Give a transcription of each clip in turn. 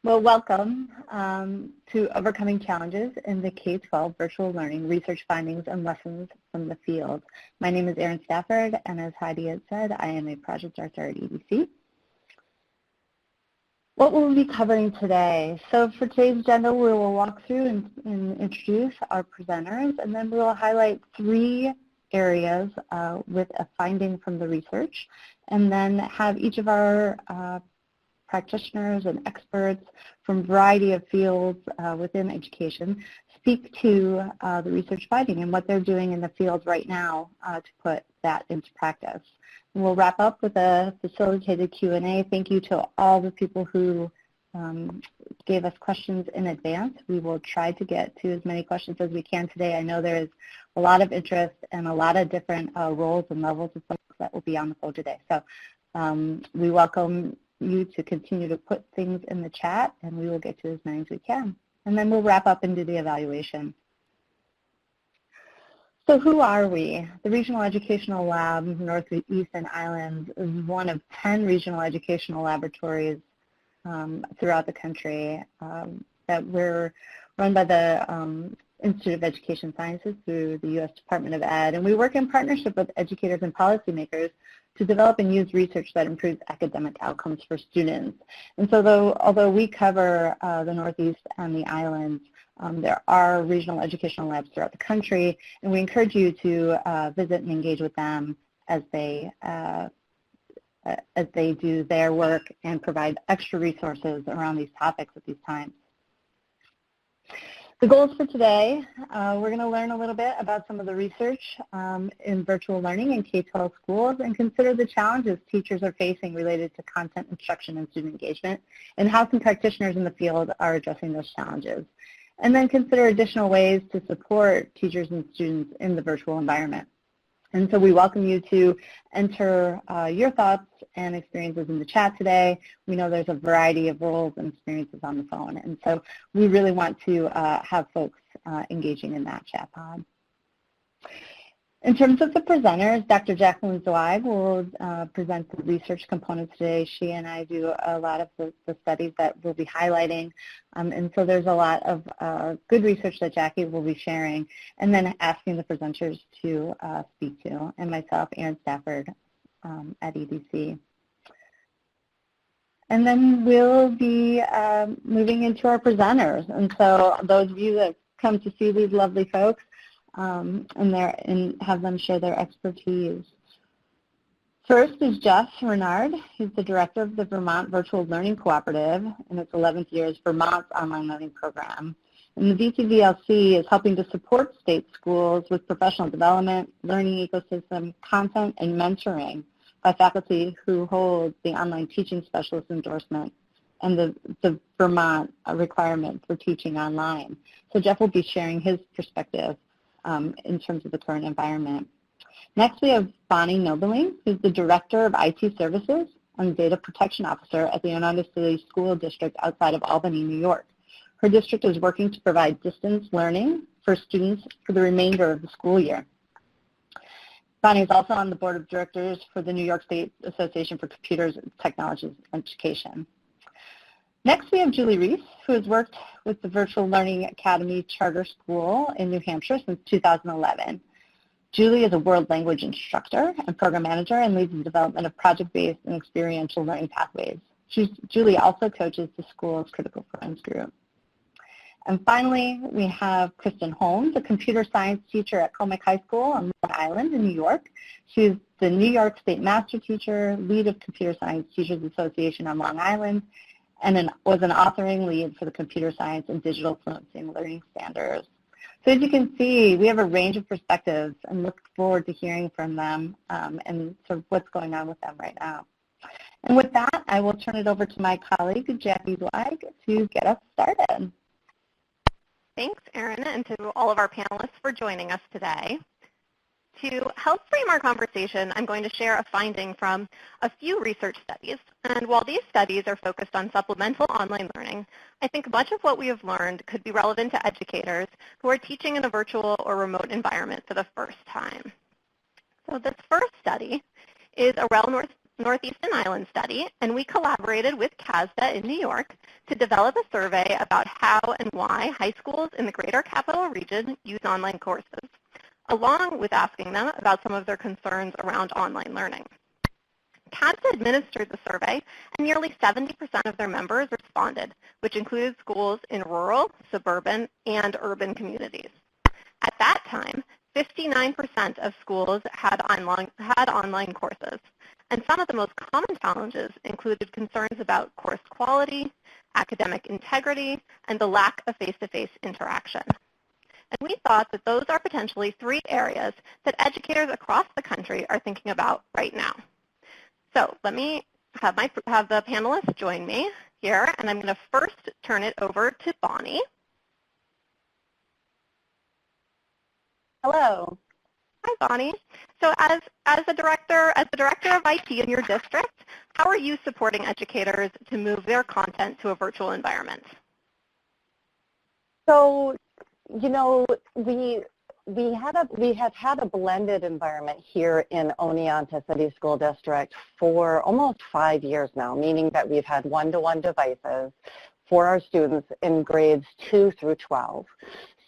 Well, welcome to Overcoming Challenges in the K-12 Virtual Learning Research Findings and Lessons from the Field. My name is Erin Stafford, and as Heidi had said, I am a project director at EDC. What will we be covering today? So for today's agenda, we will walk through and introduce our presenters, and then we will highlight 3 areas with a finding from the research, and then have each of our practitioners and experts from a variety of fields within education speak to the research finding and what they're doing in the field right now to put that into practice. And we'll wrap up with a facilitated Q&A. Thank you to all the people who gave us questions in advance. We will try to get to as many questions as we can today. I know there is a lot of interest and a lot of different roles and levels of folks that will be on the phone today. So we welcome you to continue to put things in the chat, and we will get to as many as we can. And then we'll wrap up and do the evaluation. So who are we? The Regional Educational Lab Northeast and Islands is one of 10 regional educational laboratories throughout the country that we're run by the Institute of Education Sciences through the U.S. Department of Ed. And we work in partnership with educators and policymakers to develop and use research that improves academic outcomes for students. And so although we cover the Northeast and the islands, there are regional educational labs throughout the country, and we encourage you to visit and engage with them as they do their work and provide extra resources around these topics at these times. The goals for today, we're going to learn a little bit about some of the research in virtual learning in K-12 schools and consider the challenges teachers are facing related to content instruction and student engagement, and how some practitioners in the field are addressing those challenges. And then consider additional ways to support teachers and students in the virtual environment. And so we welcome you to enter your thoughts and experiences in the chat today. We know there's a variety of roles and experiences on the phone, and so we really want to have folks engaging in that chat pod. In terms of the presenters, Dr. Jacqueline Zweig will present the research component today. She and I do a lot of the studies that we'll be highlighting, and so there's a lot of good research that Jackie will be sharing, and then asking the presenters to speak to, and myself, Erin Stafford, at EDC. And then we'll be moving into our presenters, and so those of you that come to see these lovely folks, and have them share their expertise. First is Jeff Renard. He's the director of the Vermont Virtual Learning Cooperative in its 11th year as Vermont's online learning program. And the VCVLC is helping to support state schools with professional development, learning ecosystem, content, and mentoring by faculty who hold the online teaching specialist endorsement and the Vermont requirement for teaching online. So Jeff will be sharing his perspective in terms of the current environment. Next, we have Bonnie Nobeling, who's the Director of IT Services and Data Protection Officer at the Oneida City School District outside of Albany, New York. Her district is working to provide distance learning for students for the remainder of the school year. Bonnie is also on the Board of Directors for the New York State Association for Computers and Technologies Education. Next, we have Julie Reese, who has worked with the Virtual Learning Academy Charter School in New Hampshire since 2011. Julie is a world language instructor and program manager and leads the development of project-based and experiential learning pathways. Julie also coaches the school's Critical Friends group. And finally, we have Kristen Holmes, a computer science teacher at Comic High School on Long Island in New York. She's the New York State Master Teacher, lead of Computer Science Teachers Association on Long Island, and was an authoring lead for the Computer Science and Digital Fluency Learning Standards. So as you can see, we have a range of perspectives and look forward to hearing from them and sort of what's going on with them right now. And with that, I will turn it over to my colleague, Jackie Zweig, to get us started. Thanks, Erin, and to all of our panelists for joining us today. To help frame our conversation, I'm going to share a finding from a few research studies. And while these studies are focused on supplemental online learning, I think much of what we have learned could be relevant to educators who are teaching in a virtual or remote environment for the first time. So this first study is a REL Northeastern Island study, and we collaborated with CASDA in New York to develop a survey about how and why high schools in the greater capital region use online courses, along with asking them about some of their concerns around online learning. CASDA administered the survey, and nearly 70% of their members responded, which included schools in rural, suburban, and urban communities. At that time, 59% of schools had online courses, and some of the most common challenges included concerns about course quality, academic integrity, and the lack of face-to-face interaction. And we thought that those are potentially 3 areas that educators across the country are thinking about right now. So let me have the panelists join me here, and I'm going to first turn it over to Bonnie. Hello. Hi, Bonnie. So as the director of IT in your district, how are you supporting educators to move their content to a virtual environment? So, you know, we have had a blended environment here in Oneonta City School District for almost 5 years now, meaning that we've had one-to-one devices for our students in grades 2 through 12.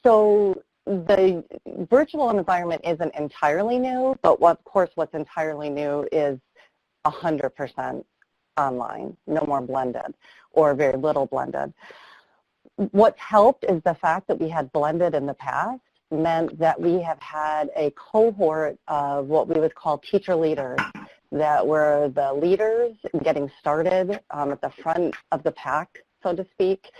So the virtual environment isn't entirely new, but of course what's entirely new is 100% online, no more blended or very little blended. What's helped is the fact that we had blended in the past meant that we have had a cohort of what we would call teacher leaders that were the leaders getting started at the front of the pack, so to speak.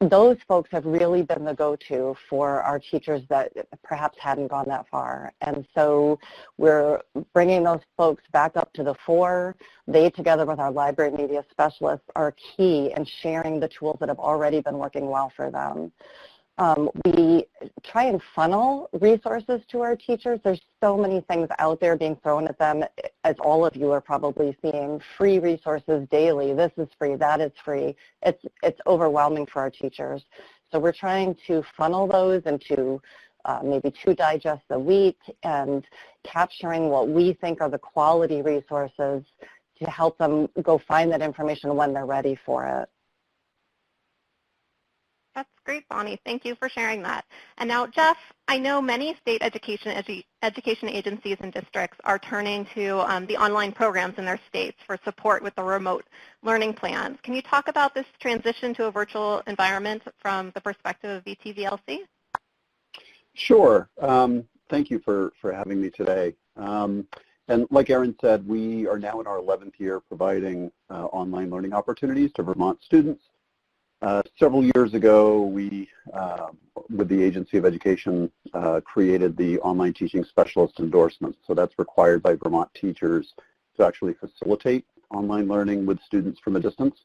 Those folks have really been the go-to for our teachers that perhaps hadn't gone that far. And so we're bringing those folks back up to the fore. They, together with our library media specialists, are key in sharing the tools that have already been working well for them. We try and funnel resources to our teachers. There's so many things out there being thrown at them, as all of you are probably seeing, free resources daily. This is free, that is free. It's overwhelming for our teachers. So we're trying to funnel those into maybe 2 digests a week and capturing what we think are the quality resources to help them go find that information when they're ready for it. That's great, Bonnie. Thank you for sharing that. And now, Jeff, I know many state education agencies and districts are turning to the online programs in their states for support with the remote learning plans. Can you talk about this transition to a virtual environment from the perspective of VTVLC? Sure. Thank you for having me today. And like Erin said, we are now in our 11th year providing online learning opportunities to Vermont students. Several years ago, we, with the Agency of Education, created the online teaching specialist endorsement. So that's required by Vermont teachers to actually facilitate online learning with students from a distance.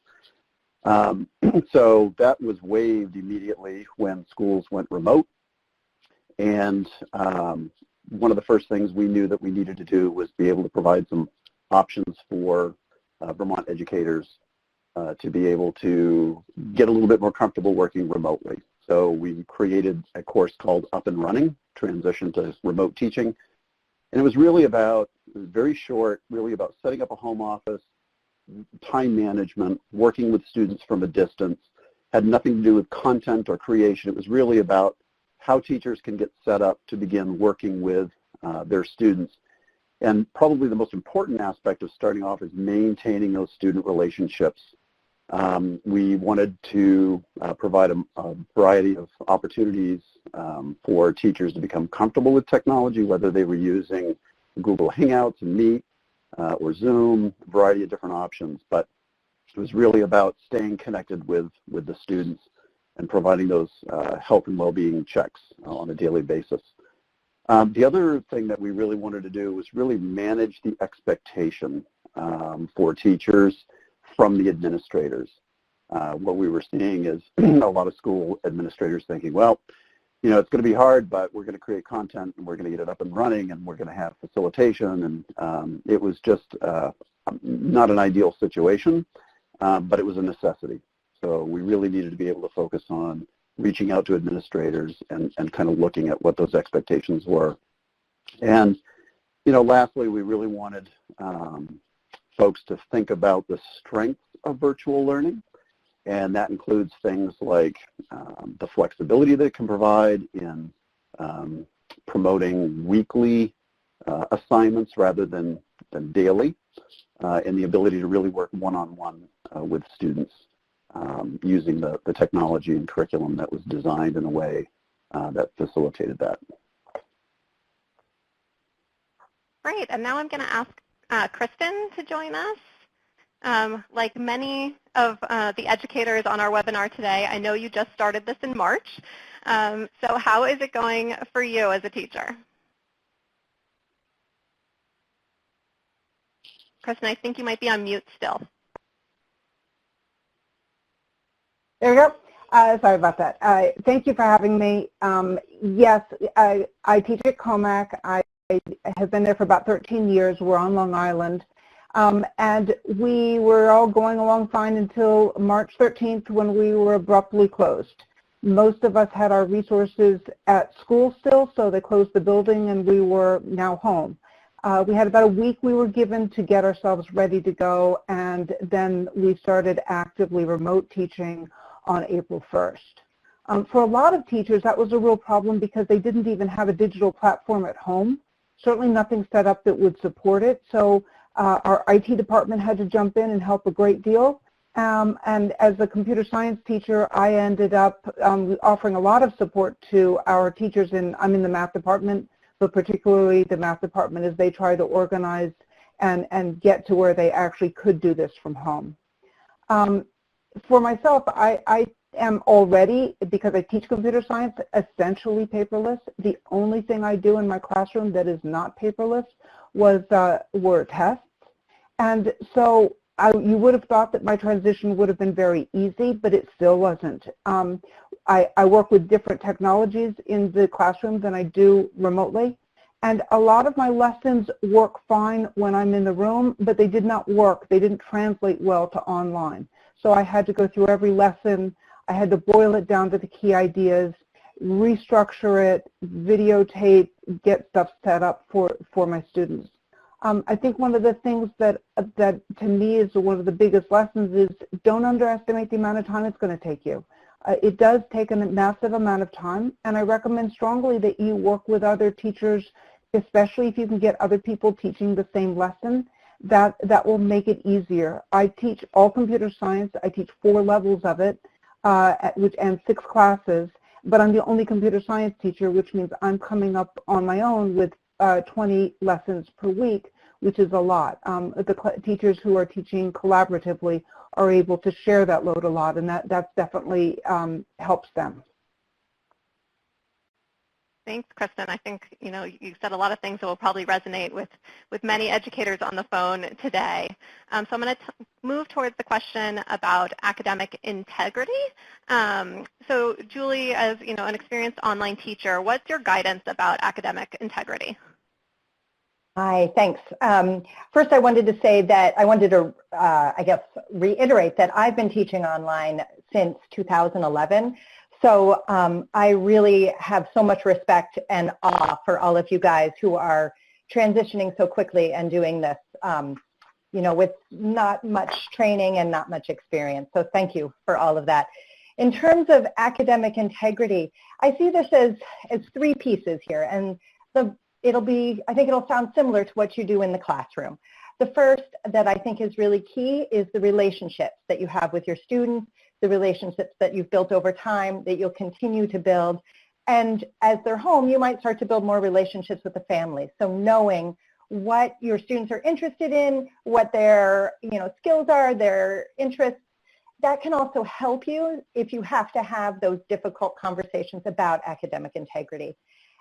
So that was waived immediately when schools went remote. And one of the first things we knew that we needed to do was be able to provide some options for Vermont educators to be able to get a little bit more comfortable working remotely. So we created a course called Up and Running, Transition to Remote Teaching. And it was really about, it was very short, really about setting up a home office, time management, working with students from a distance. Had nothing to do with content or creation. It was really about how teachers can get set up to begin working with their students. And probably the most important aspect of starting off is maintaining those student relationships. We wanted to provide a variety of opportunities for teachers to become comfortable with technology, whether they were using Google Hangouts and Meet or Zoom, a variety of different options. But it was really about staying connected with the students and providing those health and well-being checks on a daily basis. The other thing that we really wanted to do was really manage the expectation for teachers from the administrators. What we were seeing is a lot of school administrators thinking, well, you know, it's going to be hard, but we're going to create content and we're going to get it up and running and we're going to have facilitation. And it was just not an ideal situation, but it was a necessity. So we really needed to be able to focus on reaching out to administrators and kind of looking at what those expectations were. And, you know, lastly, we really wanted folks to think about the strengths of virtual learning, and that includes things like the flexibility that it can provide in promoting weekly assignments rather than daily, and the ability to really work one-on-one with students using the technology and curriculum that was designed in a way that facilitated that. Great, and now I'm going to ask Kristen to join us. Like many of the educators on our webinar today, I know you just started this in March. So how is it going for you as a teacher? Kristen, I think you might be on mute still. There we go. Sorry about that. Thank you for having me. Yes, I teach at Comac. I have been there for about 13 years. We're on Long Island. And we were all going along fine until March 13th when we were abruptly closed. Most of us had our resources at school still, so they closed the building and we were now home. We had about a week we were given to get ourselves ready to go, and then we started actively remote teaching on April 1st. For a lot of teachers, that was a real problem because they didn't even have a digital platform at home, certainly nothing set up that would support it. So our IT department had to jump in and help a great deal. And as a computer science teacher, I ended up offering a lot of support to our teachers, and I'm in the math department, but particularly the math department as they try to organize and get to where they actually could do this from home. For myself, I am already, because I teach computer science, essentially paperless. The only thing I do in my classroom that is not paperless were tests. And so you would have thought that my transition would have been very easy, but it still wasn't. I work with different technologies in the classroom than I do remotely. And a lot of my lessons work fine when I'm in the room, but they did not work. They didn't translate well to online. So I had to go through every lesson. I had to boil it down to the key ideas, restructure it, videotape, get stuff set up for my students. I think one of the things that to me is one of the biggest lessons is don't underestimate the amount of time it's going to take you. It does take a massive amount of time, and I recommend strongly that you work with other teachers, especially if you can get other people teaching the same lesson. That will make it easier. I teach all computer science. I teach 4 levels of it, and 6 classes, but I'm the only computer science teacher, which means I'm coming up on my own with 20 lessons per week, which is a lot. The teachers who are teaching collaboratively are able to share that load a lot, and that definitely helps them. Thanks, Kristen. I think you said a lot of things that will probably resonate with many educators on the phone today. So I'm going to move towards the question about academic integrity. So Julie, as an experienced online teacher, what's your guidance about academic integrity? Hi, thanks. First, I wanted to say that I wanted to, reiterate that I've been teaching online since 2011. So I really have so much respect and awe for all of you guys who are transitioning so quickly and doing this, with not much training and not much experience. So thank you for all of that. In terms of academic integrity, I see this as 3 pieces here, and I think it'll sound similar to what you do in the classroom. The first that I think is really key is the relationships that you have with your students, the relationships that you've built over time that you'll continue to build. And as they're home, you might start to build more relationships with the family. So knowing what your students are interested in, what their skills are, their interests, that can also help you if you have to have those difficult conversations about academic integrity.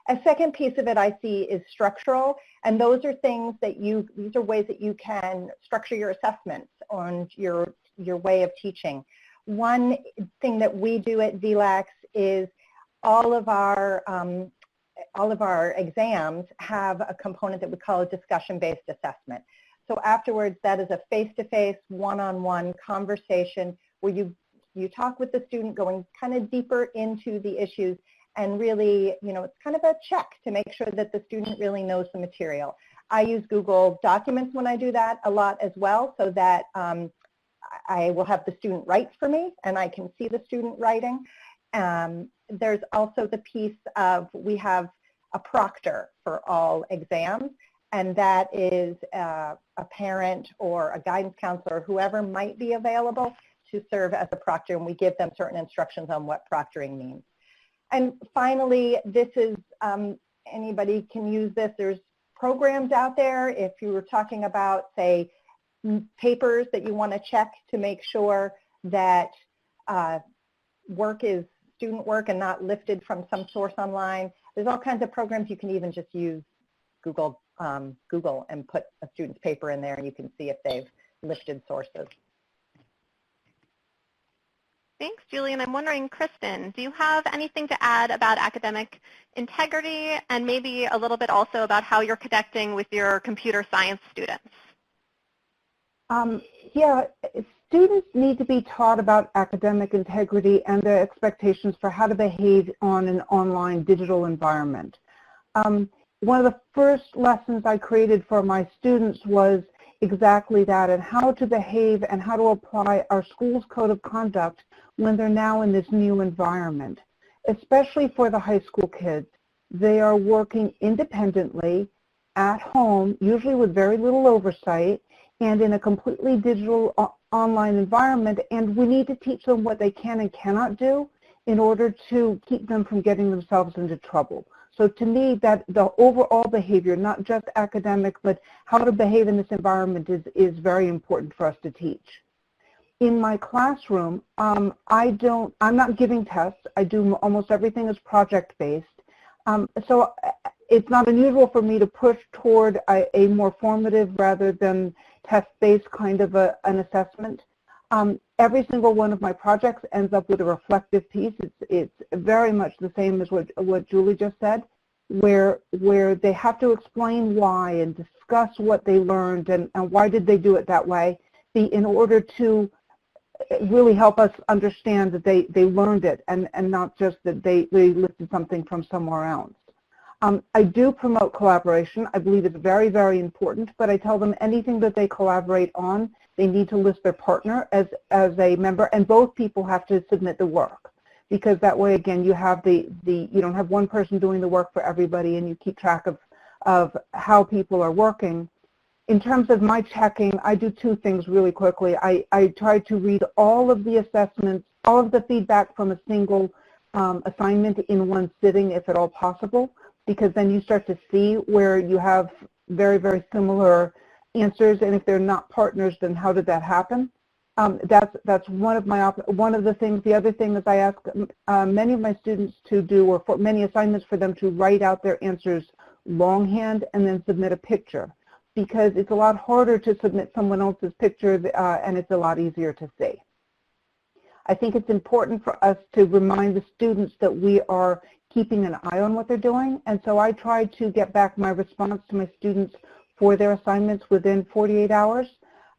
A second piece of it I see is structural, and those are things that these are ways that you can structure your assessments on your way of teaching. One thing that we do at VLAX is all of our exams have a component that we call a discussion-based assessment. So afterwards, that is a face-to-face, one-on-one conversation where you talk with the student, going kind of deeper into the issues, and really, it's kind of a check to make sure that the student really knows the material. I use Google Documents when I do that a lot as well, so that I will have the student write for me and I can see the student writing. There's also the piece of, we have a proctor for all exams, and that is a parent or a guidance counselor, whoever might be available to serve as a proctor, and we give them certain instructions on what proctoring means. And finally, this is, anybody can use this. There's programs out there. If you were talking about, say, papers that you want to check to make sure that work is student work and not lifted from some source online, there's all kinds of programs. You can even just use Google and put a student's paper in there, and you can see if they've lifted sources. Thanks, Julie. And I'm wondering, Kristen, do you have anything to add about academic integrity, and maybe a little bit also about how you're connecting with your computer science students? Yeah, students need to be taught about academic integrity and their expectations for how to behave on an online digital environment. One of the first lessons I created for my students was exactly that, and how to behave and how to apply our school's code of conduct when they're now in this new environment. Especially for the high school kids, they are working independently at home, usually with very little oversight, and in a completely digital online environment, and we need to teach them what they can and cannot do in order to keep them from getting themselves into trouble. So to me, that the overall behavior, not just academic, but how to behave in this environment is very important for us to teach. In my classroom, I'm not giving tests. I do almost everything is project-based. So it's not unusual for me to push toward a more formative rather than test-based kind of an assessment. Every single one of my projects ends up with a reflective piece. It's very much the same as what Julie just said, where they have to explain why and discuss what they learned and why did they do it that way, in order to really help us understand that they learned it and not just that they lifted something from somewhere else. I do promote collaboration. I believe it's very, very important, but I tell them anything that they collaborate on, they need to list their partner as a member, and both people have to submit the work, because that way, again, you have you don't have one person doing the work for everybody, and you keep track of how people are working. In terms of my checking, I do two things really quickly. I try to read all of the assessments, all of the feedback from a single assignment in one sitting, if at all possible, because then you start to see where you have very, very similar answers, and if they're not partners, then how did that happen? That's one of the things. The other thing is I ask many of my students to do, or for many assignments, for them to write out their answers longhand and then submit a picture, because it's a lot harder to submit someone else's picture and it's a lot easier to see. I think it's important for us to remind the students that we are keeping an eye on what they're doing, and so I try to get back my response to my students for their assignments within 48 hours.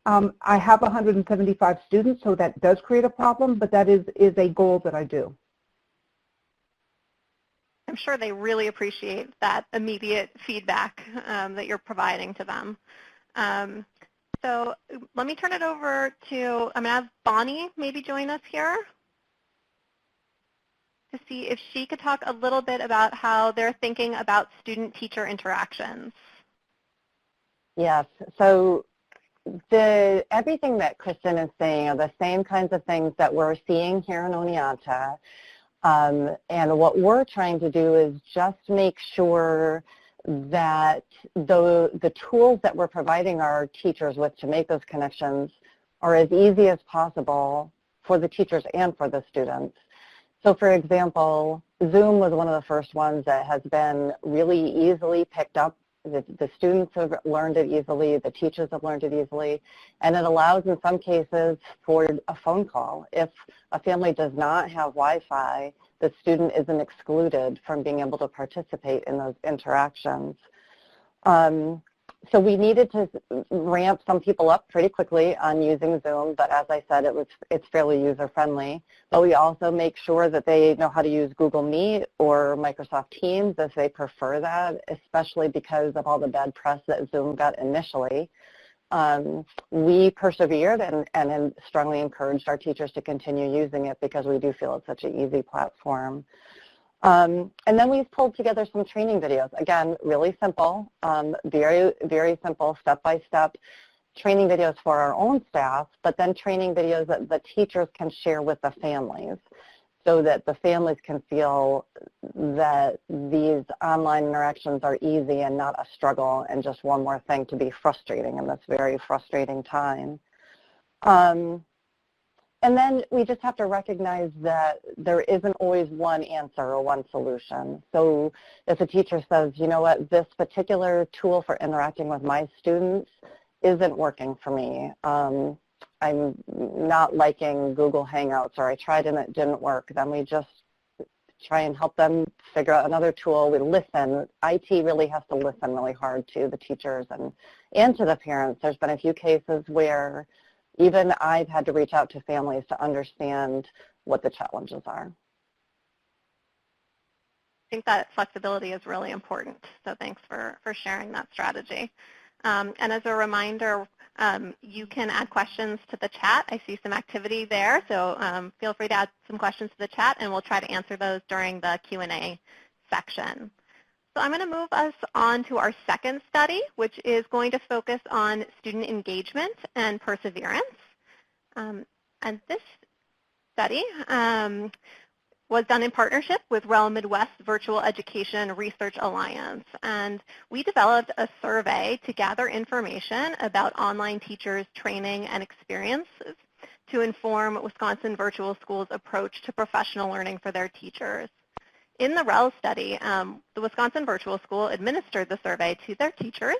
I have 175 students, so that does create a problem, but that is a goal that I do. I'm sure they really appreciate that immediate feedback that you're providing to them. So let me turn it over to, I'm going to have Bonnie maybe join us here to see if she could talk a little bit about how they're thinking about student-teacher interactions. Yes, so everything that Kristen is saying are the same kinds of things that we're seeing here in Oneonta. And what we're trying to do is just make sure that the tools that we're providing our teachers with to make those connections are as easy as possible for the teachers and for the students. So for example, Zoom was one of the first ones that has been really easily picked up. The students have learned it easily, the teachers have learned it easily, and it allows in some cases for a phone call. If a family does not have Wi-Fi, the student isn't excluded from being able to participate in those interactions. So we needed to ramp some people up pretty quickly on using Zoom, but as I said, it's fairly user-friendly. But we also make sure that they know how to use Google Meet or Microsoft Teams if they prefer that, especially because of all the bad press that Zoom got initially. We persevered and strongly encouraged our teachers to continue using it because we do feel it's such an easy platform. And then we've pulled together some training videos. Again, really simple, very, very simple, step-by-step training videos for our own staff, but then training videos that the teachers can share with the families so that the families can feel that these online interactions are easy and not a struggle and just one more thing to be frustrating in this very frustrating time. And then we just have to recognize that there isn't always one answer or one solution. So if a teacher says, you know what, this particular tool for interacting with my students isn't working for me. I'm not liking Google Hangouts, or I tried and it didn't work, then we just try and help them figure out another tool. We listen. IT really has to listen really hard to the teachers and to the parents. There's been a few cases where even I've had to reach out to families to understand what the challenges are. I think that flexibility is really important, so thanks for sharing that strategy. And as a reminder, you can add questions to the chat. I see some activity there, so feel free to add some questions to the chat, and we'll try to answer those during the Q&A section. So I'm going to move us on to our second study, which is going to focus on student engagement and perseverance. And this study was done in partnership with REL Midwest Virtual Education Research Alliance. And we developed a survey to gather information about online teachers' training and experiences to inform Wisconsin Virtual Schools' approach to professional learning for their teachers. In the REL study, the Wisconsin Virtual School administered the survey to their teachers,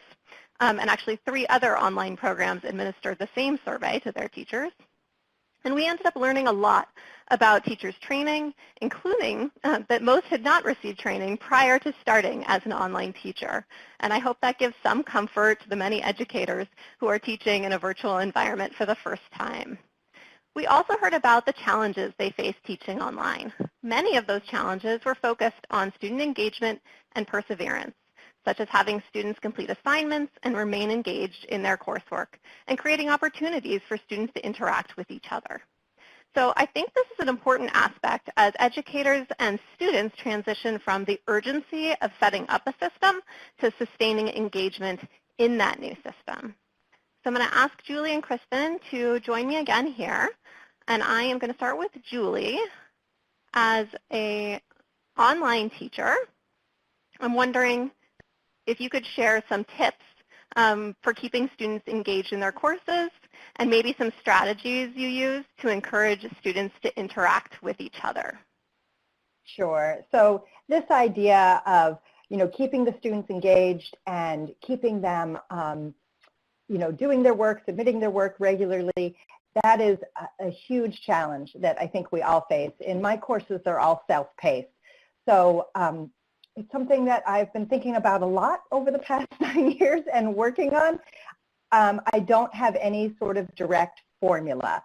and actually 3 other online programs administered the same survey to their teachers. And we ended up learning a lot about teachers' training, including that most had not received training prior to starting as an online teacher. And I hope that gives some comfort to the many educators who are teaching in a virtual environment for the first time. We also heard about the challenges they face teaching online. Many of those challenges were focused on student engagement and perseverance, such as having students complete assignments and remain engaged in their coursework, and creating opportunities for students to interact with each other. So I think this is an important aspect as educators and students transition from the urgency of setting up a system to sustaining engagement in that new system. So I'm going to ask Julie and Kristen to join me again here. And I am going to start with Julie. As an online teacher, I'm wondering if you could share some tips for keeping students engaged in their courses and maybe some strategies you use to encourage students to interact with each other. Sure. So this idea of, keeping the students engaged and keeping them doing their work, submitting their work regularly, that is a huge challenge that I think we all face. In my courses, they're all self-paced. So it's something that I've been thinking about a lot over the past 9 years and working on. I don't have any sort of direct formula.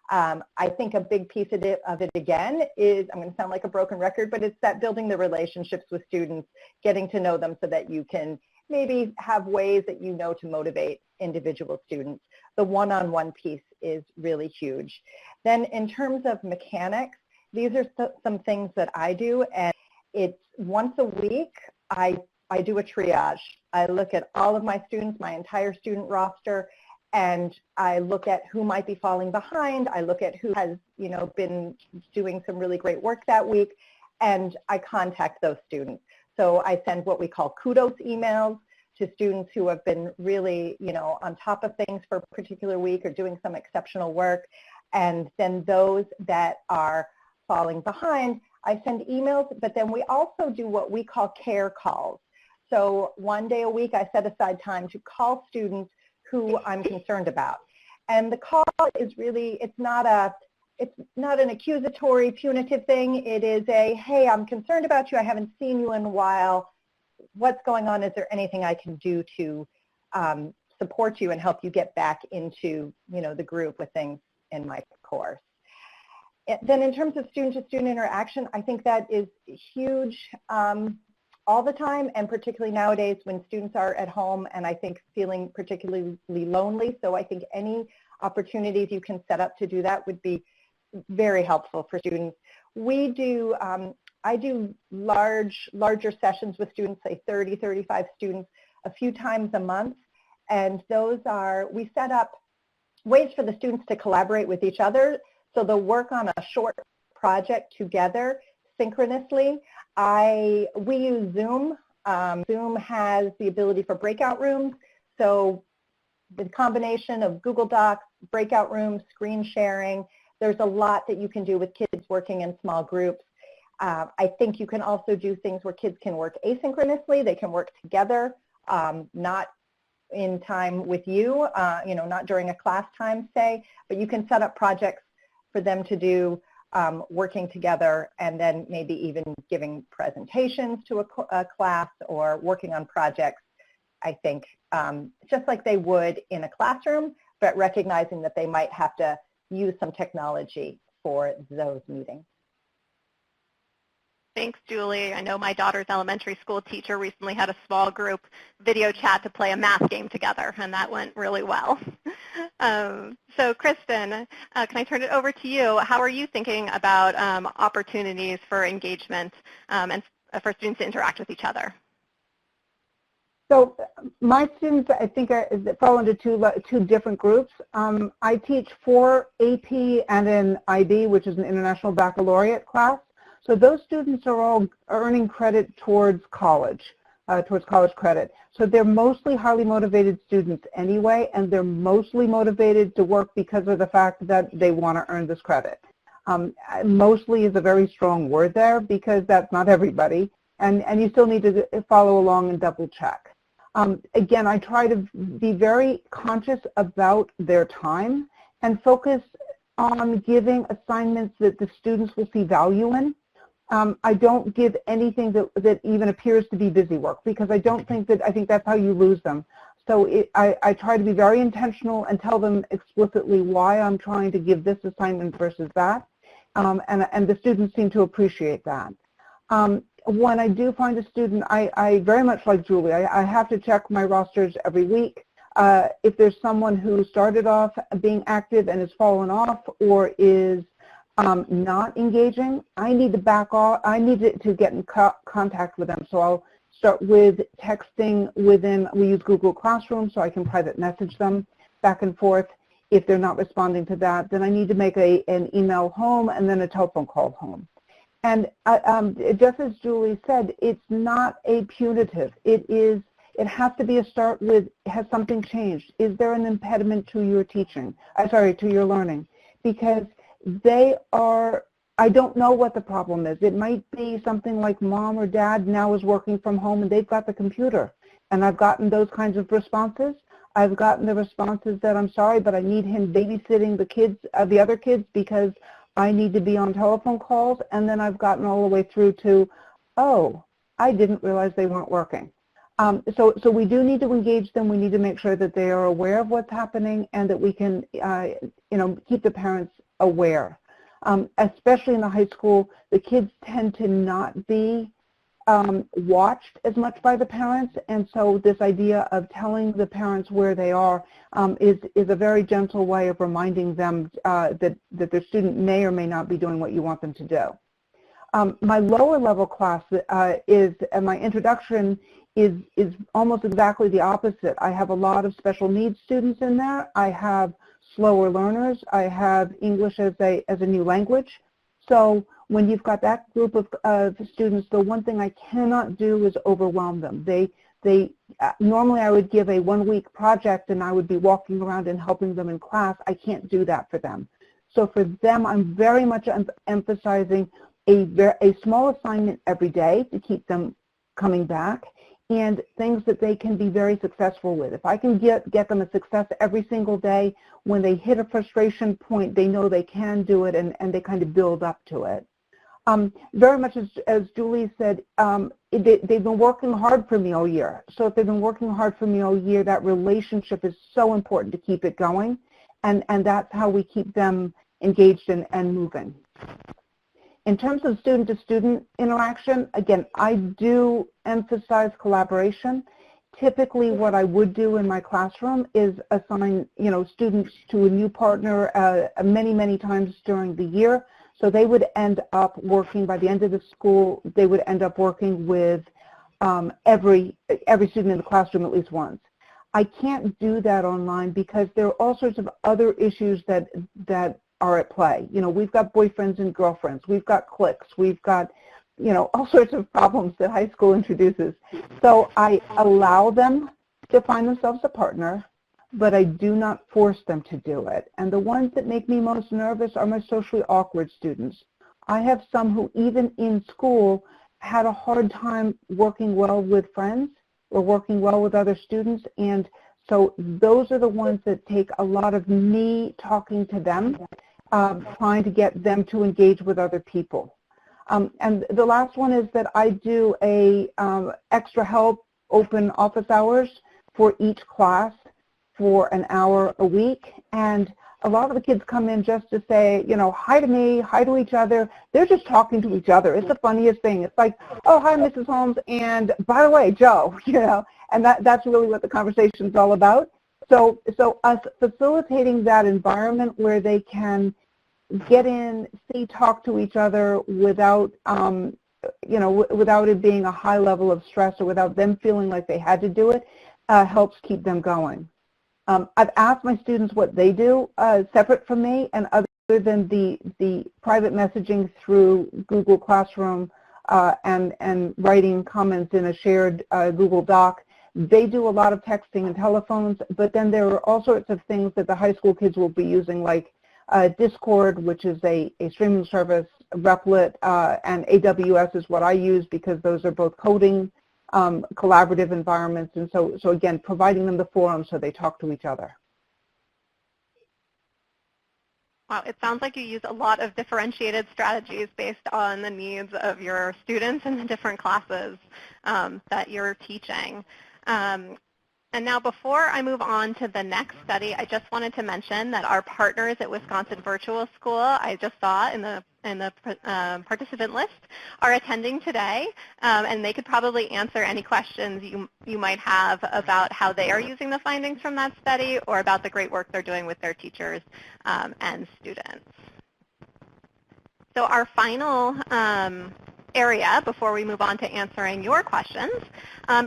I think a big piece of it again is, I'm going to sound like a broken record, but it's that building the relationships with students, getting to know them so that you can maybe have ways that to motivate individual students. The one-on-one piece is really huge. Then in terms of mechanics, these are some things that I do, and it's once a week I do a triage. I look at all of my students, my entire student roster, and I look at who might be falling behind. I look at who has been doing some really great work that week, and I contact those students. So I send what we call kudos emails to students who have been really, on top of things for a particular week or doing some exceptional work. And then those that are falling behind, I send emails, but then we also do what we call care calls. So one day a week, I set aside time to call students who I'm concerned about. And the call is really, it's not an accusatory, punitive thing. It is a, hey, I'm concerned about you. I haven't seen you in a while. What's going on? Is there anything I can do to support you and help you get back into, the groove with things in my course. Then in terms of student-to-student interaction, I think that is huge all the time, and particularly nowadays when students are at home and I think feeling particularly lonely. So I think any opportunities you can set up to do that would be very helpful for students. I do larger sessions with students, say 30, 35 students, a few times a month, and we set up ways for the students to collaborate with each other, so they'll work on a short project together synchronously. We use Zoom. Zoom has the ability for breakout rooms, so the combination of Google Docs, breakout rooms, screen sharing, there's a lot that you can do with kids working in small groups. I think you can also do things where kids can work asynchronously. They can work together, not in time with you, not during a class time, say, but you can set up projects for them to do working together, and then maybe even giving presentations to a class or working on projects, I think, just like they would in a classroom, but recognizing that they might have to use some technology for those meetings. Thanks, Julie. I know my daughter's elementary school teacher recently had a small group video chat to play a math game together, and that went really well. So Kristen, can I turn it over to you? How are you thinking about opportunities for engagement and for students to interact with each other? So my students, I think, fall into two different groups. I teach for AP and an IB, which is an International Baccalaureate class. So those students are all earning credit towards college credit. So they're mostly highly motivated students anyway, and they're mostly motivated to work because of the fact that they want to earn this credit. Mostly is a very strong word there, because that's not everybody, and you still need to follow along and double check. Again, I try to be very conscious about their time and focus on giving assignments that the students will see value in. I don't give anything that even appears to be busy work, because I think that's how you lose them. So I try to be very intentional and tell them explicitly why I'm trying to give this assignment versus that, and the students seem to appreciate that. When I do find a student, I very much like Julie, I have to check my rosters every week. If there's someone who started off being active and has fallen off or is not engaging, I need to back off. I need to get in contact with them. So I'll start with texting we use Google Classroom, so I can private message them back and forth. If they're not responding to that, then I need to make an email home and then a telephone call home. And just as Julie said, it's not a punitive. It has to be a start with, has something changed? Is there an impediment to your teaching? To your learning? Because I don't know what the problem is. It might be something like mom or dad now is working from home and they've got the computer. And I've gotten those kinds of responses. I've gotten the responses that I'm sorry, but I need him babysitting the other kids because I need to be on telephone calls. And then I've gotten all the way through to, oh, I didn't realize they weren't working. So we do need to engage them. We need to make sure that they are aware of what's happening and that we can, keep the parents aware. Especially in the high school, the kids tend to not be watched as much by the parents, and so this idea of telling the parents where they are is a very gentle way of reminding them that their student may or may not be doing what you want them to do. My lower level class my introduction is almost exactly the opposite. I have a lot of special needs students in there. I have slower learners. I have English as a new language. So when you've got that group of students, the one thing I cannot do is overwhelm them. Normally I would give a 1-week project and I would be walking around and helping them in class. I can't do that for them. So for them, I'm very much emphasizing a small assignment every day to keep them coming back, and things that they can be very successful with. If I can get them a success every single day, when they hit a frustration point, they know they can do it, and they kind of build up to it. Very much as Julie said, they've been working hard for me all year. So if they've been working hard for me all year, that relationship is so important to keep it going, and that's how we keep them engaged and moving. In terms of student-to-student interaction, again, I do emphasize collaboration. Typically, what I would do in my classroom is assign, students to a new partner many times during the year. So they would end up working, by the end of the school, they would end up working with every student in the classroom at least once. I can't do that online because there are all sorts of other issues that are at play. We've got boyfriends and girlfriends, we've got cliques, we've got, all sorts of problems that high school introduces. So I allow them to find themselves a partner, but I do not force them to do it. And the ones that make me most nervous are my socially awkward students. I have some who even in school had a hard time working well with friends or working well with other students, and so those are the ones that take a lot of me talking to them, trying to get them to engage with other people. And the last one is that I do a extra help open office hours for each class for an hour a week, and a lot of the kids come in just to say, hi to me, hi to each other. They're just talking to each other. It's the funniest thing. It's like, oh, hi, Mrs. Holmes, and by the way, Joe, and that's really what the conversation is all about. So us facilitating that environment where they can get in, see, talk to each other without, without it being a high level of stress or without them feeling like they had to do it, helps keep them going. I've asked my students what they do separate from me, and other than the private messaging through Google Classroom and writing comments in a shared Google Doc, they do a lot of texting and telephones, but then there are all sorts of things that the high school kids will be using, like Discord, which is a streaming service, Replit, and AWS is what I use because those are both coding collaborative environments, and so again, providing them the forum so they talk to each other. Wow, it sounds like you use a lot of differentiated strategies based on the needs of your students and the different classes that you're teaching. And now before I move on to the next study, I just wanted to mention that our partners at Wisconsin Virtual School, I just saw in the participant list, are attending today, and they could probably answer any questions you might have about how they are using the findings from that study or about the great work they're doing with their teachers and students. So our final area before we move on to answering your questions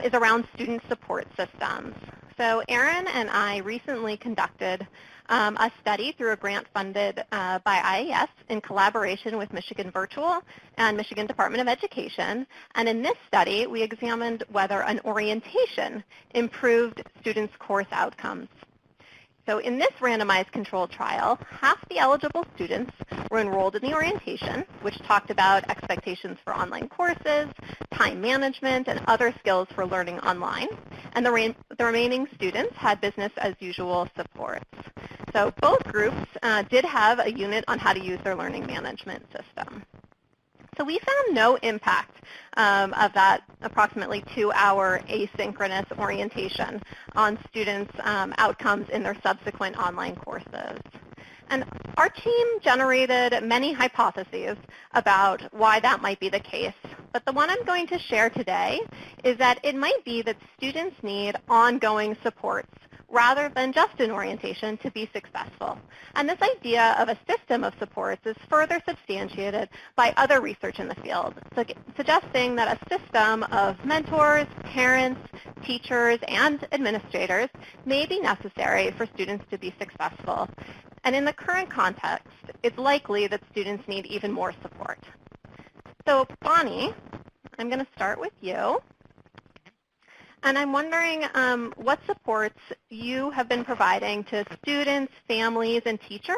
is around student support systems. So Erin and I recently conducted a study through a grant funded by IES in collaboration with Michigan Virtual and Michigan Department of Education. And in this study, we examined whether an orientation improved students' course outcomes. So in this randomized controlled trial, half the eligible students were enrolled in the orientation, which talked about expectations for online courses, time management, and other skills for learning online. And the remaining students had business as usual supports. So both groups did have a unit on how to use their learning management system. So we found no impact of that approximately 2-hour asynchronous orientation on students' outcomes in their subsequent online courses. And our team generated many hypotheses about why that might be the case. But the one I'm going to share today is that it might be that students need ongoing supports rather than just an orientation to be successful. And this idea of a system of supports is further substantiated by other research in the field, suggesting that a system of mentors, parents, teachers, and administrators may be necessary for students to be successful. And in the current context, it's likely that students need even more support. So Bonnie, I'm going to start with you. And I'm wondering what supports you have been providing to students, families, and teachers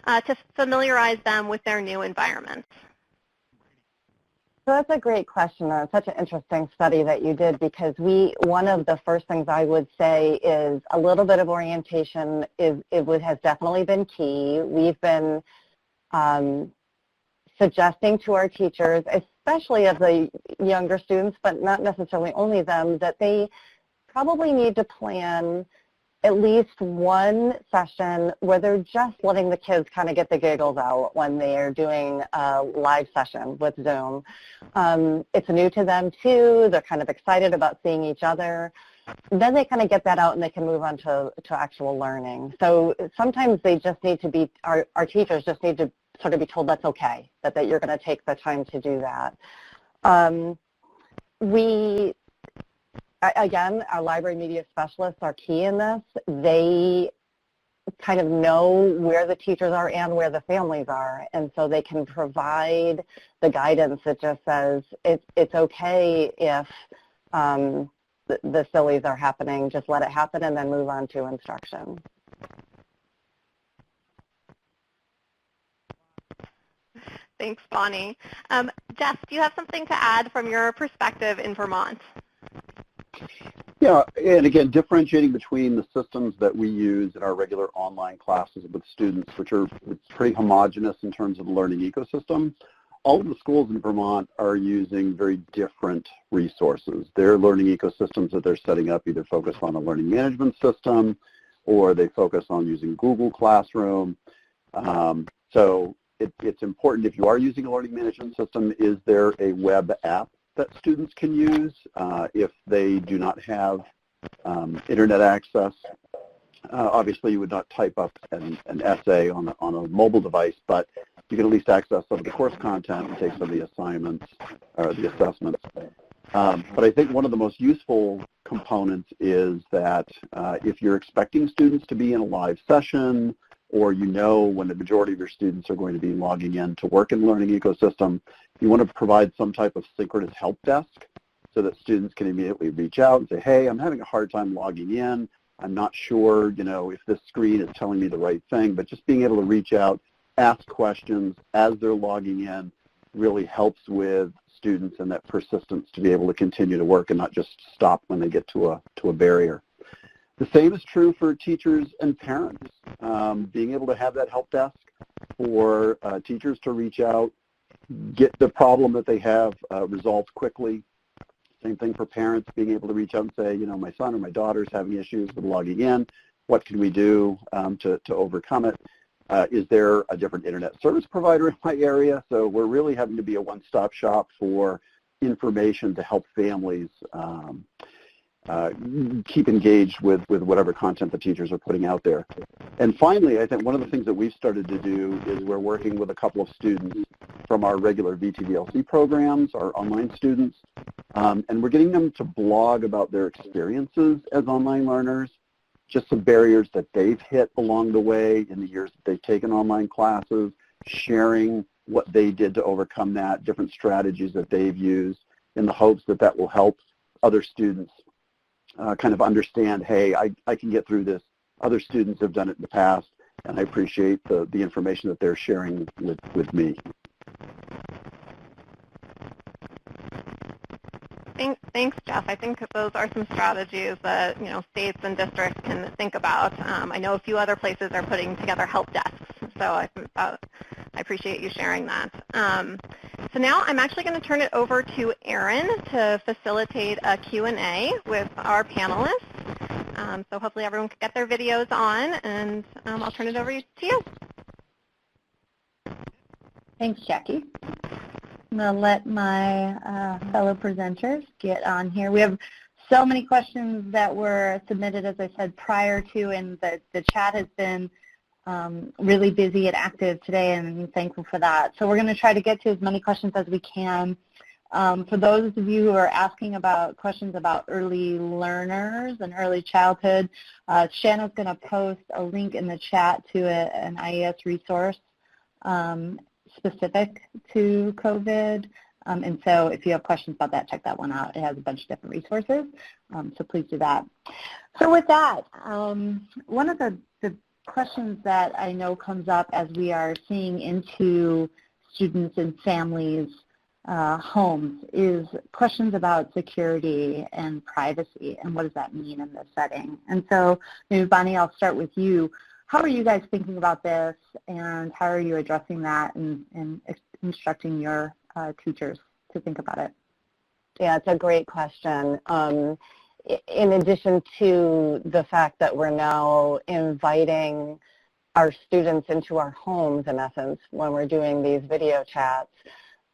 to familiarize them with their new environment. So that's a great question. It's such an interesting study that you did because one of the first things I would say is a little bit of orientation has definitely been key. We've been suggesting to our teachers, especially of the younger students, but not necessarily only them, that they probably need to plan at least one session where they're just letting the kids kind of get the giggles out when they are doing a live session with Zoom. It's new to them too. They're kind of excited about seeing each other. Then they kind of get that out and they can move on to actual learning. So sometimes they just need to be, our teachers just need to sort of be told that's okay, that you're going to take the time to do that. Again, our library media specialists are key in this. They kind of know where the teachers are and where the families are, and so they can provide the guidance that just says it's okay if the sillies are happening, just let it happen and then move on to instruction. Thanks, Bonnie. Jess, do you have something to add from your perspective in Vermont? Yeah, and again, differentiating between the systems that we use in our regular online classes with students, which are pretty homogeneous in terms of the learning ecosystem. All of the schools in Vermont are using very different resources. Their learning ecosystems that they're setting up either focus on a learning management system or they focus on using Google Classroom. So it's important, if you are using a learning management system, is there a web app that students can use if they do not have internet access? Obviously, you would not type up an essay on a mobile device, but you can at least access some of the course content and take some of the assignments or the assessments. But I think one of the most useful components is that if you're expecting students to be in a live session, or you know when the majority of your students are going to be logging in to work in the learning ecosystem, you want to provide some type of synchronous help desk so that students can immediately reach out and say, hey, I'm having a hard time logging in. I'm not sure, if this screen is telling me the right thing, but just being able to reach out, ask questions as they're logging in really helps with students and that persistence to be able to continue to work and not just stop when they get to a barrier. The same is true for teachers and parents. Being able to have that help desk for teachers to reach out, get the problem that they have resolved quickly. Same thing for parents, being able to reach out and say, my son or my daughter is having issues with logging in. What can we do to overcome it? Is there a different internet service provider in my area? So we're really having to be a one-stop shop for information to help families keep engaged with whatever content the teachers are putting out there. And finally, I think one of the things that we've started to do is we're working with a couple of students from our regular VTVLC programs, our online students, and we're getting them to blog about their experiences as online learners, just some barriers that they've hit along the way in the years that they've taken online classes, sharing what they did to overcome that, different strategies that they've used in the hopes that that will help other students kind of understand, hey, I can get through this. Other students have done it in the past, and I appreciate the information that they're sharing with me. Thanks, Jeff. I think those are some strategies that states and districts can think about. I know a few other places are putting together help desks, so I appreciate you sharing that. So now I'm actually going to turn it over to Erin to facilitate a Q&A with our panelists. So hopefully everyone can get their videos on, and I'll turn it over to you. Thanks, Jackie. I'm going to let my fellow presenters get on here. We have so many questions that were submitted, as I said, prior to, and the chat has been really busy and active today, and I'm thankful for that. So we're going to try to get to as many questions as we can. For those of you who are asking about questions about early learners and early childhood, Shanna's going to post a link in the chat to an IES resource specific to COVID. And so if you have questions about that, check that one out. It has a bunch of different resources, so please do that. So with that, one of the questions that I know comes up as we are seeing into students and families' homes is questions about security and privacy, and what does that mean in this setting. And so maybe, Bonnie, I'll start with you. How are you guys thinking about this, and how are you addressing that, and instructing your teachers to think about it? Yeah, it's a great question. In addition to the fact that we're now inviting our students into our homes, in essence, when we're doing these video chats,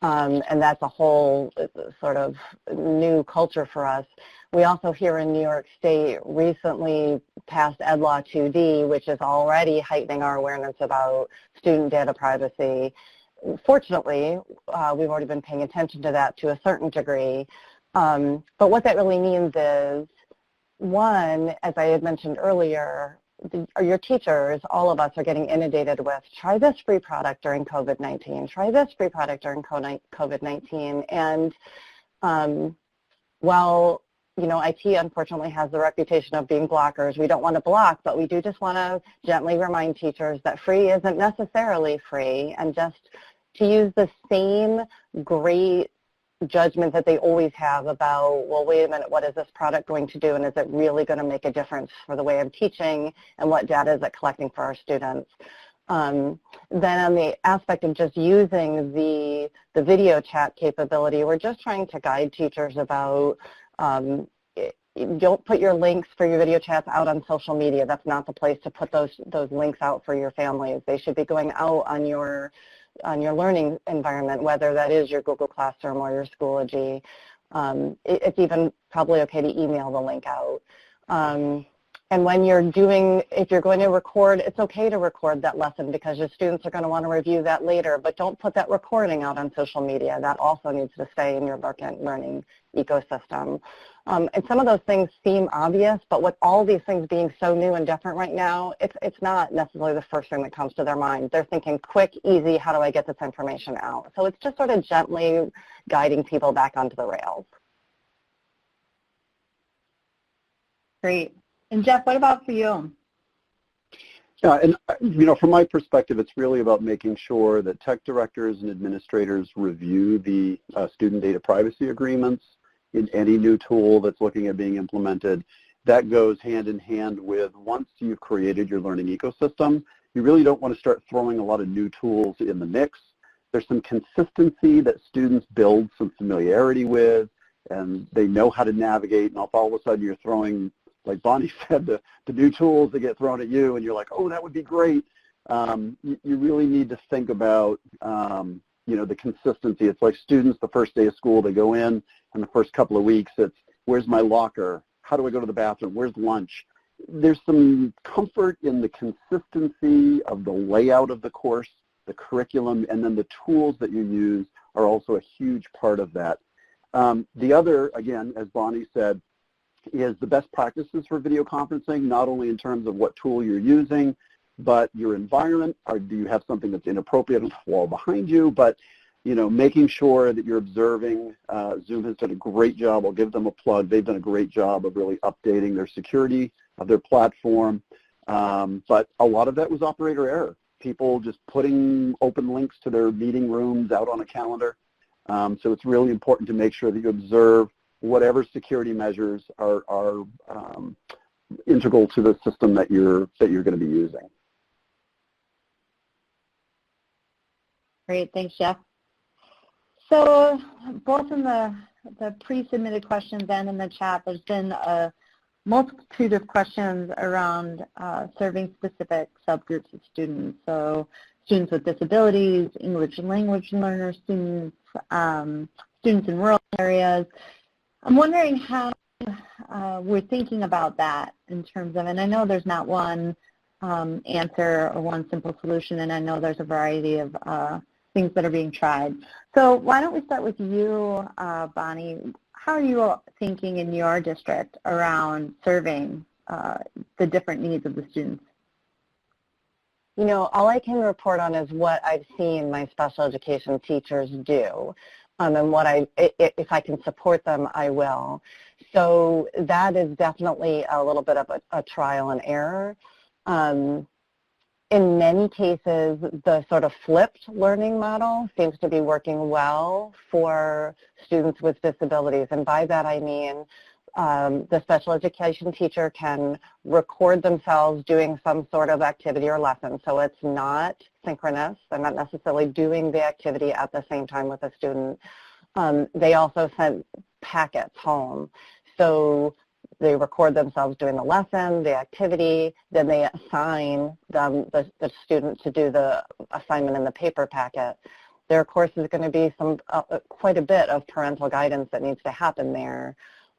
and that's a whole sort of new culture for us. We also here in New York State recently passed Ed Law 2D, which is already heightening our awareness about student data privacy. Fortunately, we've already been paying attention to that to a certain degree. But what that really means is, one, as I had mentioned earlier, your teachers, all of us, are getting inundated with, try this free product during COVID-19, try this free product during COVID-19. And while, you know, IT unfortunately has the reputation of being blockers, we don't want to block, but we do just want to gently remind teachers that free isn't necessarily free, and just to use the same great judgment that they always have about, well, wait a minute, what is this product going to do, and is it really going to make a difference for the way I'm teaching, and what data is it collecting for our students? Then on the aspect of just using the video chat capability, we're just trying to guide teachers about don't put your links for your video chats out on social media. That's not the place to put those links out for your families. They should be going out on your learning environment, whether that is your Google Classroom or your Schoology. It's even probably okay to email the link out. And when if you're going to record, it's okay to record that lesson because your students are going to want to review that later, but don't put that recording out on social media. That also needs to stay in your learning ecosystem. And some of those things seem obvious, but with all these things being so new and different right now, it's not necessarily the first thing that comes to their mind. They're thinking, quick, easy, how do I get this information out? So it's just sort of gently guiding people back onto the rails. Great. And Jeff, what about for you? Yeah, and you know, from my perspective, it's really about making sure that tech directors and administrators review the student data privacy agreements in any new tool that's looking at being implemented. That goes hand in hand with, once you've created your learning ecosystem, you really don't want to start throwing a lot of new tools in the mix. There's some consistency that students build some familiarity with, and they know how to navigate, and if all of a sudden you're throwing, like Bonnie said, the new tools that get thrown at you, and you're like, oh, that would be great. You really need to think about, you know, the consistency. It's like students, the first day of school, they go in, and the first couple of weeks, it's, where's my locker? How do I go to the bathroom? Where's lunch? There's some comfort in the consistency of the layout of the course, the curriculum, and then the tools that you use are also a huge part of that. The other, again, as Bonnie said, is the best practices for video conferencing, not only in terms of what tool you're using, but your environment. Or do you have something that's inappropriate on the wall behind you? But, you know, making sure that you're observing. Zoom has done a great job. I'll give them a plug. They've done a great job of really updating their security of their platform. But a lot of that was operator error. People just putting open links to their meeting rooms out on a calendar. So it's really important to make sure that you observe whatever security measures are integral to the system that you're going to be using. Great, thanks, Jeff. So both in the pre-submitted questions and in the chat, there's been a multitude of questions around serving specific subgroups of students. So students with disabilities, English language learner students, students in rural areas. I'm wondering how we're thinking about that in terms of, and I know there's not one answer or one simple solution, and I know there's a variety of things that are being tried. So why don't we start with you, Bonnie? How are you thinking in your district around serving the different needs of the students? You know, all I can report on is what I've seen my special education teachers do. And what if I can support them, I will. So that is definitely a little bit of a trial and error. In many cases, the sort of flipped learning model seems to be working well for students with disabilities. And by that I mean The special education teacher can record themselves doing some sort of activity or lesson, so it's not synchronous. They're not necessarily doing the activity at the same time with the student. They also send packets home. So they record themselves doing the lesson, the activity, then they assign the student to do the assignment in the paper packet. There, of course, is going to be quite a bit of parental guidance that needs to happen there.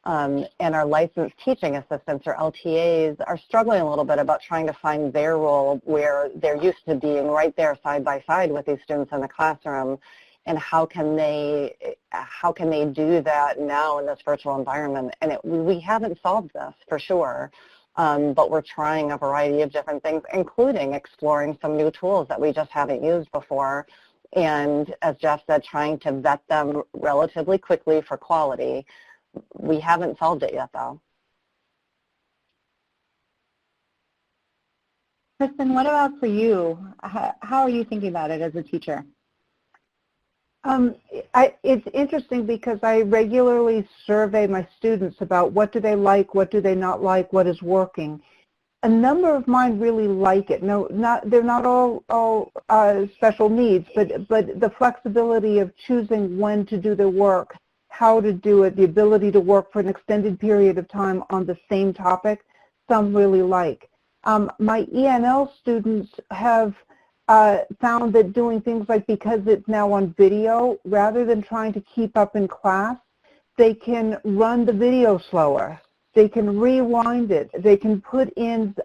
And our licensed teaching assistants, or LTAs, are struggling a little bit about trying to find their role where they're used to being right there side by side with these students in the classroom, and how can they do that now in this virtual environment. And we haven't solved this for sure, but we're trying a variety of different things, including exploring some new tools that we just haven't used before. And as Jeff said, trying to vet them relatively quickly for quality. We haven't solved it yet, though. Kristen, what about for you? How are you thinking about it as a teacher? It's interesting because I regularly survey my students about what do they like, what do they not like, what is working. A number of mine really like it. No, they're not all special needs, but the flexibility of choosing when to do their work, how to do it, the ability to work for an extended period of time on the same topic, some really like. My ENL students have found that doing things like, because it's now on video, rather than trying to keep up in class, they can run the video slower. They can rewind it. They can put in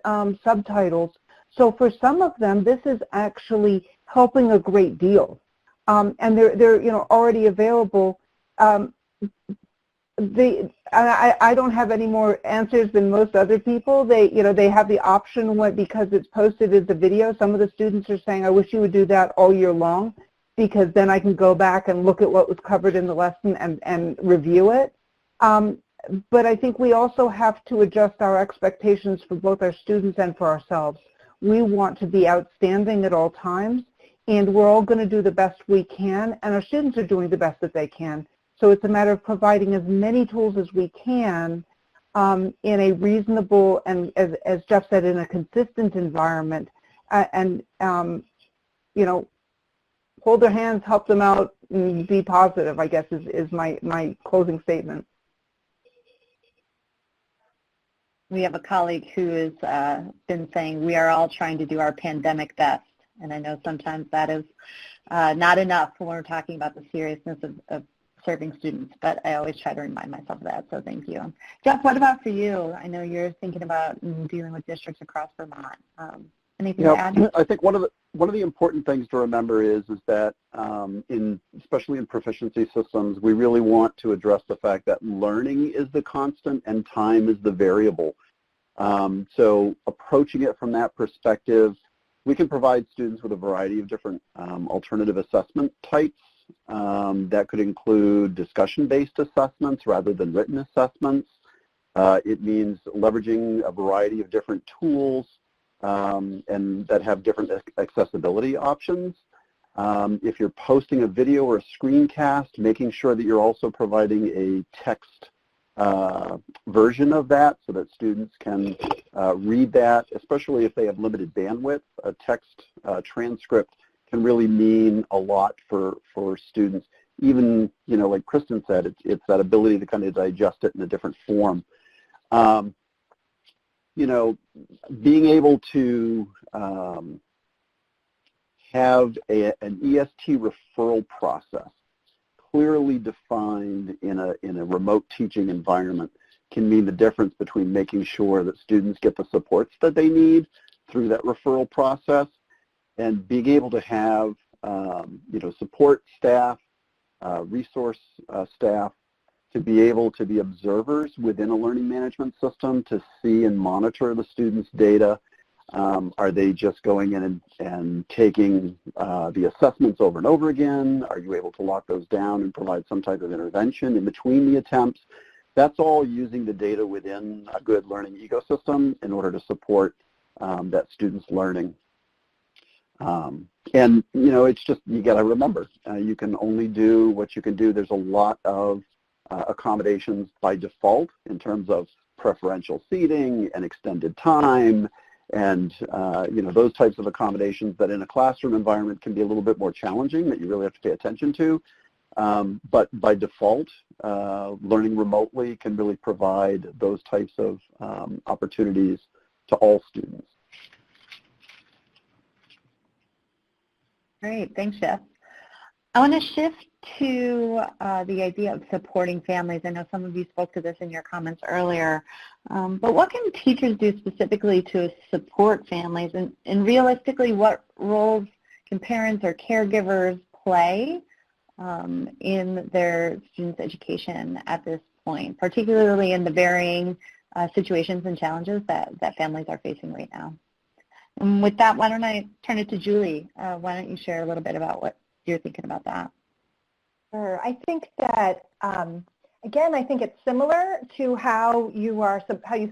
subtitles. So for some of them, this is actually helping a great deal. And they're already available. I don't have any more answers than most other people. They have the option because it's posted as a video. Some of the students are saying, I wish you would do that all year long, because then I can go back and look at what was covered in the lesson and review it. But I think we also have to adjust our expectations for both our students and for ourselves. We want to be outstanding at all times, and we're all going to do the best we can, and our students are doing the best that they can. So it's a matter of providing as many tools as we can in a reasonable and, as Jeff said, in a consistent environment, and hold their hands, help them out, and be positive, I guess, is my closing statement. We have a colleague who has been saying we are all trying to do our pandemic best, and I know sometimes that is not enough when we're talking about the seriousness of serving students, but I always try to remind myself of that, so thank you. Jeff, what about for you? I know you're thinking about dealing with districts across Vermont. Anything to add? I think one of the important things to remember is that especially in proficiency systems, we really want to address the fact that learning is the constant and time is the variable. So approaching it from that perspective, we can provide students with a variety of different alternative assessment types. That could include discussion-based assessments rather than written assessments. It means leveraging a variety of different tools and that have different accessibility options. If you're posting a video or a screencast, making sure that you're also providing a text version of that so that students can read that, especially if they have limited bandwidth. A text transcript can really mean a lot for students. Even, like Kristen said, it's that ability to kind of digest it in a different form. Being able to have an EST referral process clearly defined in a remote teaching environment can mean the difference between making sure that students get the supports that they need through that referral process, and being able to have support staff, resource staff, to be able to be observers within a learning management system to see and monitor the students' data. Are they just going in and taking the assessments over and over again? Are you able to lock those down and provide some type of intervention in between the attempts? That's all using the data within a good learning ecosystem in order to support that student's learning. It's just, you got to remember, you can only do what you can do. There's a lot of accommodations by default in terms of preferential seating and extended time and those types of accommodations that in a classroom environment can be a little bit more challenging that you really have to pay attention to. But by default, learning remotely can really provide those types of opportunities to all students. Great, thanks, Jeff. I want to shift to the idea of supporting families. I know some of you spoke to this in your comments earlier, but what can teachers do specifically to support families, and realistically, what roles can parents or caregivers play in their students' education at this point, particularly in the varying situations and challenges that families are facing right now? And with that, why don't I turn it to Julie? Why don't you share a little bit about what you're thinking about that? Sure. I think that, again, I think it's similar to how you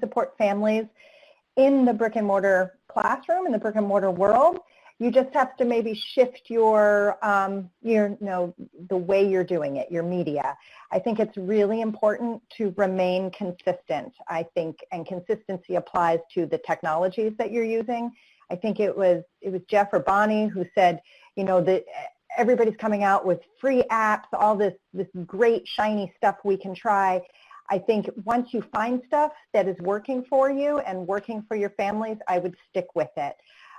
support families in the brick and mortar classroom, in the brick and mortar world. You just have to maybe shift your the way you're doing it, your media. I think it's really important to remain consistent, I think, and consistency applies to the technologies that you're using. I think it was Jeff or Bonnie who said, that everybody's coming out with free apps, all this great shiny stuff we can try. I think once you find stuff that is working for you and working for your families, I would stick with it.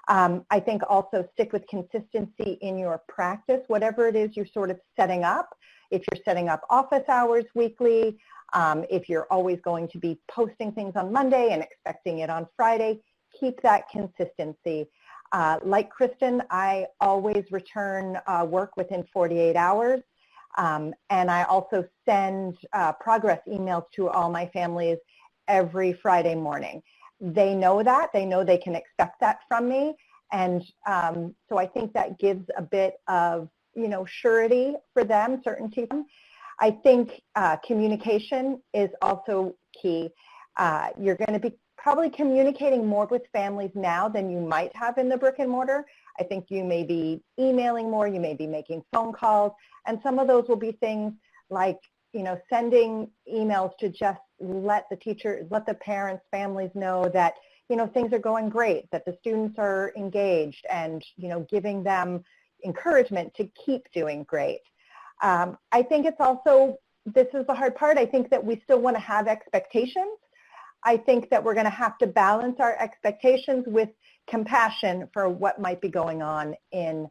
I think also stick with consistency in your practice, whatever it is you're sort of setting up. If you're setting up office hours weekly, if you're always going to be posting things on Monday and expecting it on Friday, keep that consistency. Like Kristen, I always return work within 48 hours, and I also send progress emails to all my families every Friday morning. They know that. They know they can expect that from me, and so I think that gives a bit of, surety for them, certainty. I think communication is also key. You're going to be probably communicating more with families now than you might have in the brick and mortar. I think you may be emailing more, you may be making phone calls, and some of those will be things like, sending emails to just let the parents, families know that, things are going great, that the students are engaged, and, giving them encouragement to keep doing great. I think it's also, this is the hard part, I think that we still want to have expectations. I think that we're going to have to balance our expectations with compassion for what might be going on in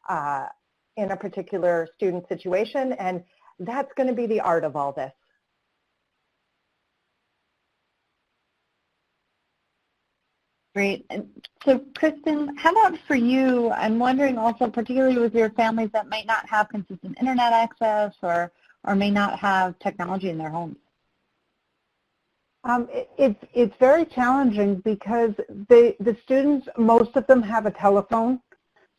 a particular student situation, and that's going to be the art of all this. Great. And so, Kristen, how about for you? I'm wondering also, particularly with your families that might not have consistent internet access or may not have technology in their homes. It's very challenging because the students, most of them have a telephone,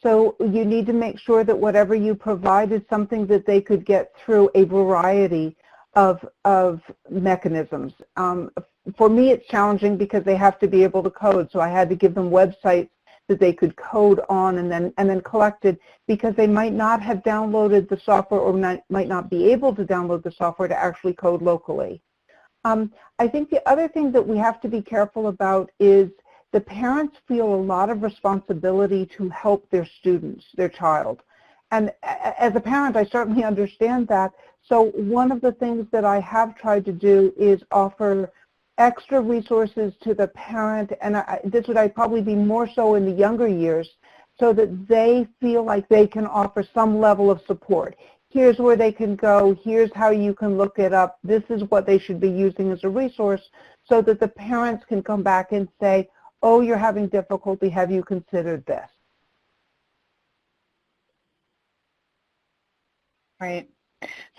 so you need to make sure that whatever you provide is something that they could get through a variety of mechanisms. For me, it's challenging because they have to be able to code, so I had to give them websites that they could code on and then collect it, because they might not have downloaded the software or might not be able to download the software to actually code locally. I think the other thing that we have to be careful about is the parents feel a lot of responsibility to help their students, their child. And as a parent, I certainly understand that. So one of the things that I have tried to do is offer extra resources to the parent, and this would probably be more so in the younger years, so that they feel like they can offer some level of support. Here's where they can go, here's how you can look it up, this is what they should be using as a resource, so that the parents can come back and say, oh, you're having difficulty, have you considered this? Right.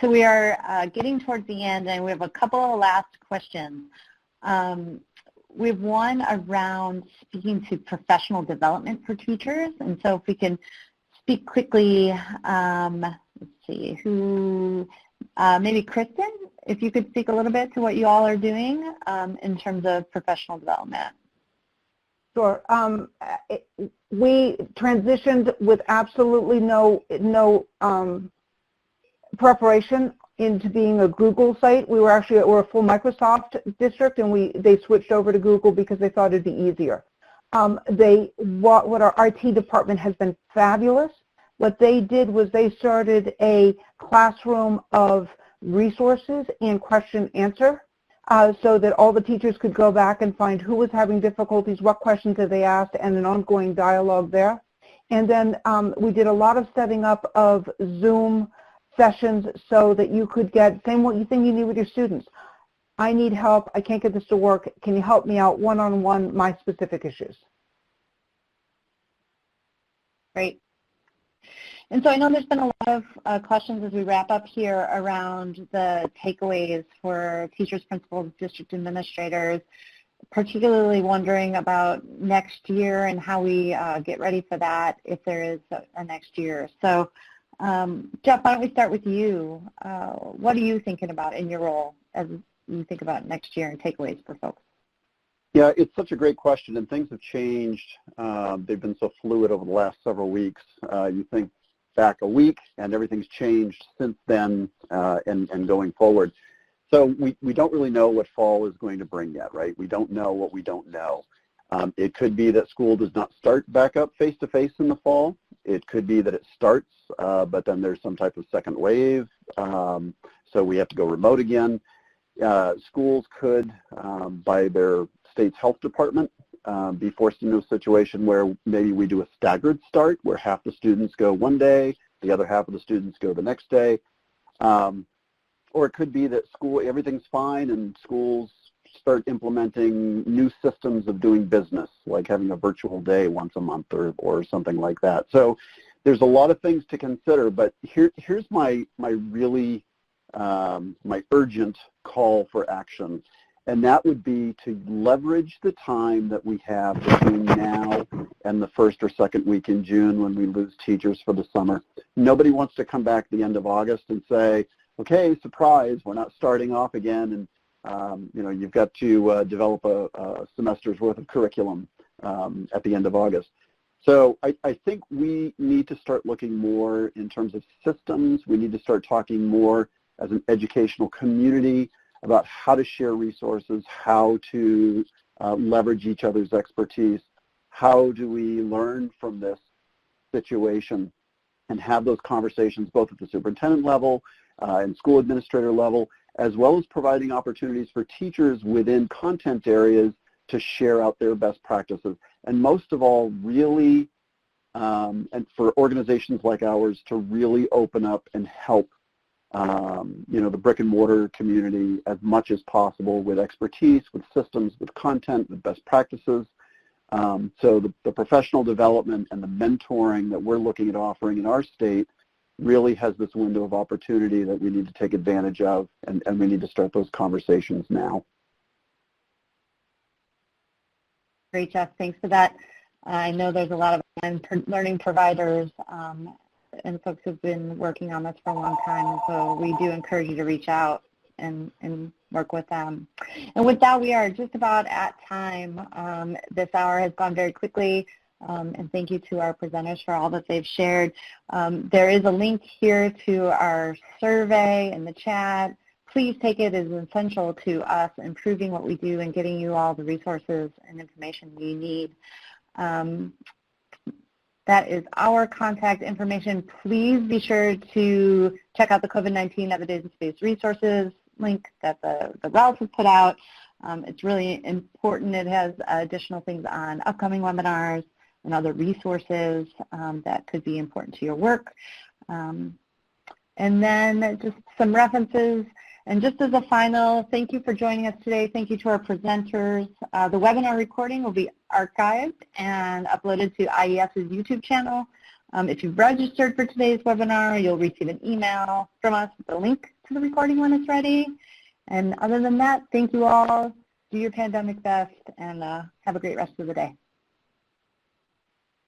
So we are getting towards the end, and we have a couple of last questions. We have one around speaking to professional development for teachers, and so if we can speak quickly, let's see, maybe Kristen, if you could speak a little bit to what you all are doing in terms of professional development. Sure. We transitioned with absolutely no preparation into being a Google site. We're a full Microsoft district, and they switched over to Google because they thought it'd be easier. What our IT department has been fabulous. What they did was they started a classroom of resources and question answer so that all the teachers could go back and find who was having difficulties, what questions did they ask, and an ongoing dialogue there. And then we did a lot of setting up of Zoom sessions so that you could get same thing you need with your students. I need help. I can't get this to work. Can you help me out one-on-one, my specific issues? Great. And so I know there's been a lot of questions as we wrap up here around the takeaways for teachers, principals, district administrators, particularly wondering about next year and how we get ready for that if there is a next year. So Jeff, why don't we start with you? What are you thinking about in your role as you think about next year and takeaways for folks? Yeah, it's such a great question, and things have changed. They've been so fluid over the last several weeks. You think back a week, and everything's changed since then and going forward. So we don't really know what fall is going to bring yet, right? We don't know what we don't know. It could be that school does not start back up face-to-face in the fall. It could be that it starts, but then there's some type of second wave, so we have to go remote again. Schools could, by their state's health department, be forced into a situation where maybe we do a staggered start, where half the students go one day, the other half of the students go the next day. Or it could be that everything's fine and schools start implementing new systems of doing business, like having a virtual day once a month or something like that. So there's a lot of things to consider, but here's my really my urgent call for action, and that would be to leverage the time that we have between now and the first or second week in June when we lose teachers for the summer. Nobody wants to come back the end of August and say, okay, surprise, we're not starting off again, and you've got to develop a semester's worth of curriculum at the end of August. So I think we need to start looking more in terms of systems. We need to start talking more as an educational community about how to share resources, how to leverage each other's expertise, how do we learn from this situation and have those conversations both at the superintendent level and school administrator level, as well as providing opportunities for teachers within content areas to share out their best practices. And most of all, really, and for organizations like ours to really open up and help the brick and mortar community as much as possible with expertise, with systems, with content, with best practices. So the professional development and the mentoring that we're looking at offering in our state really has this window of opportunity that we need to take advantage of, and we need to start those conversations now. Great, Jeff. Thanks for that. I know there's a lot of learning providers and folks who've been working on this for a long time, and so we do encourage you to reach out and work with them. And with that, we are just about at time. This hour has gone very quickly, and thank you to our presenters for all that they've shared. There is a link here to our survey in the chat. Please take it as essential to us improving what we do and getting you all the resources and information you need. That is our contact information. Please be sure to check out the COVID-19 evidence-based resources link that the REL has put out. It's really important. It has additional things on upcoming webinars and other resources that could be important to your work. And then just some references. And just as a final, thank you for joining us today. Thank you to our presenters. The webinar recording will be archived and uploaded to IES's YouTube channel. If you've registered for today's webinar, you'll receive an email from us with a link to the recording when it's ready. And other than that, thank you all. Do your pandemic best, and have a great rest of the day.